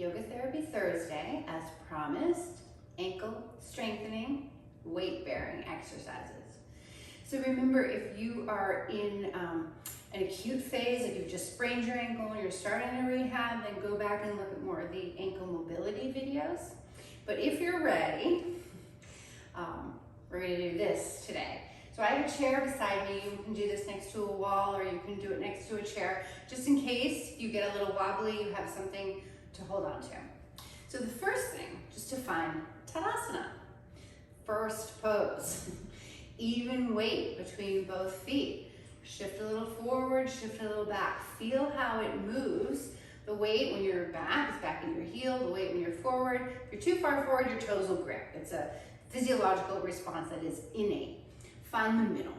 Yoga Therapy Thursday, as promised, ankle strengthening, weight bearing exercises. So remember, if you are in an acute phase, if you've just sprained your ankle and you're starting a rehab, then go back and look at more of the ankle mobility videos. But if you're ready, we're gonna do this today. So I have a chair beside me. You can do this next to a wall or you can do it next to a chair, just in case you get a little wobbly, you have something to hold on to. So the first thing, just to find Tadasana. First pose. Even weight between both feet. Shift a little forward, shift a little back. Feel how it moves. The weight when you're back is back in your heel. The weight when you're forward. If you're too far forward, your toes will grip. It's a physiological response that is innate. Find the middle.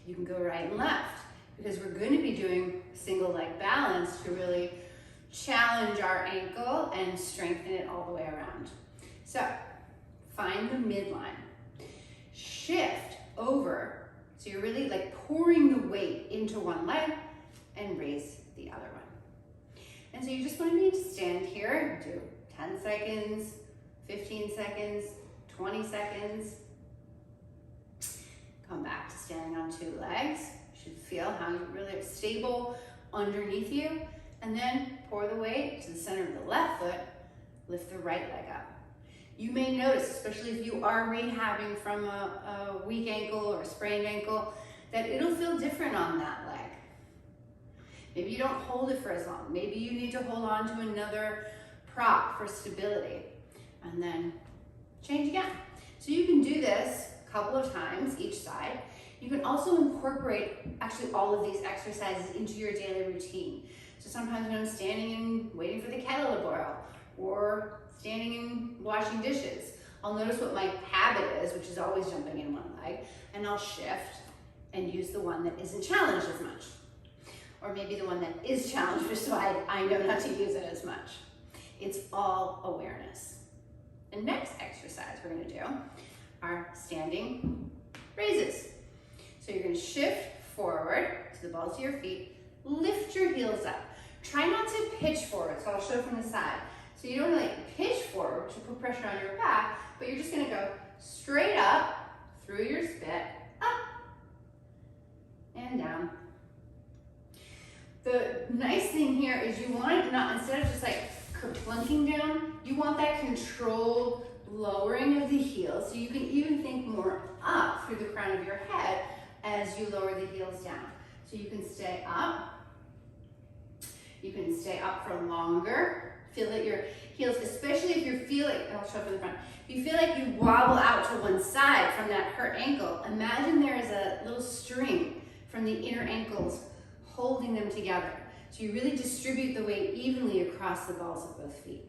You can go right and left because we're going to be doing single leg balance to really challenge our ankle and strengthen it all the way around. So find the midline. Shift over. So you're really like pouring the weight into one leg and raise the other one. And so you just want to need to stand here, do 10 seconds, 15 seconds, 20 seconds. Come back to standing on two legs. You should feel how you really are stable underneath you. And then pour the weight to the center of the left foot, lift the right leg up. You may notice, especially if you are rehabbing from a weak ankle or a sprained ankle, that it'll feel different on that leg. Maybe you don't hold it for as long. Maybe you need to hold on to another prop for stability. And then change again. So you can do this a couple of times each side. You can also incorporate actually all of these exercises into your daily routine. So sometimes when I'm standing and waiting for the kettle to boil, or standing and washing dishes, I'll notice what my habit is, which is always jumping in one leg, and I'll shift and use the one that isn't challenged as much. Or maybe the one that is challenged, just so I know not to use it as much. It's all awareness. The next exercise we're gonna do are standing raises. So you're gonna shift forward to the balls of your feet, lift your heels up. Try not to pitch forward, so I'll show from the side. So you don't really pitch forward to put pressure on your back, but you're just gonna go straight up through your spit, up and down. The nice thing here is you want it not, instead of just like plunking down, you want that controlled lowering of the heels, so you can even think more up through the crown of your head as you lower the heels down. So you can stay up. You can stay up for longer. Feel that your heels, especially if you feel like, I'll show up in the front, if you feel like you wobble out to one side from that hurt ankle, imagine there is a little string from the inner ankles holding them together. So you really distribute the weight evenly across the balls of both feet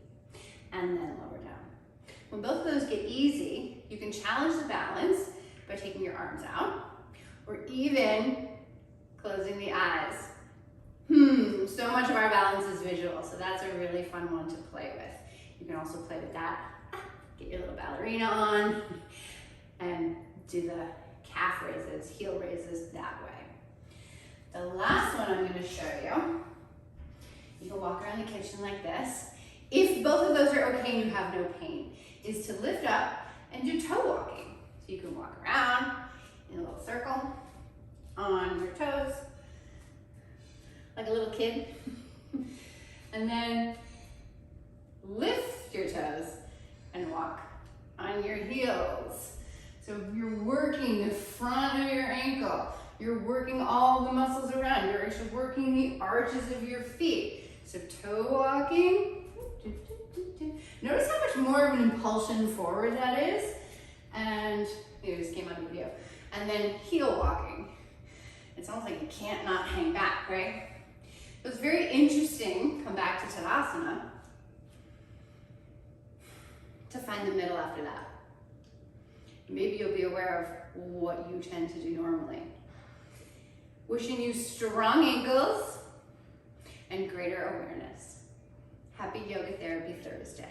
and then lower down. When both of those get easy, you can challenge the balance by taking your arms out or even closing the eyes. So much of our balance is visual, so that's a really fun one to play with. You can also play with that. Get your little ballerina on and do the calf raises, heel raises that way. The last one I'm going to show you, you can walk around the kitchen like this. If both of those are okay and you have no pain, is to lift up and do toe walking. So you can walk around in a little circle on your toes, like a little kid. And then lift your toes and walk on your heels. So you're working the front of your ankle. You're working all the muscles around. You're actually working the arches of your feet. So toe walking. Notice how much more of an impulsion forward that is. And it just came on video. And then heel walking. It's almost like you can't not hang back, right? It was very interesting, come back to Tadasana, to find the middle after that. Maybe you'll be aware of what you tend to do normally. Wishing you strong ankles and greater awareness. Happy Yoga Therapy Thursday.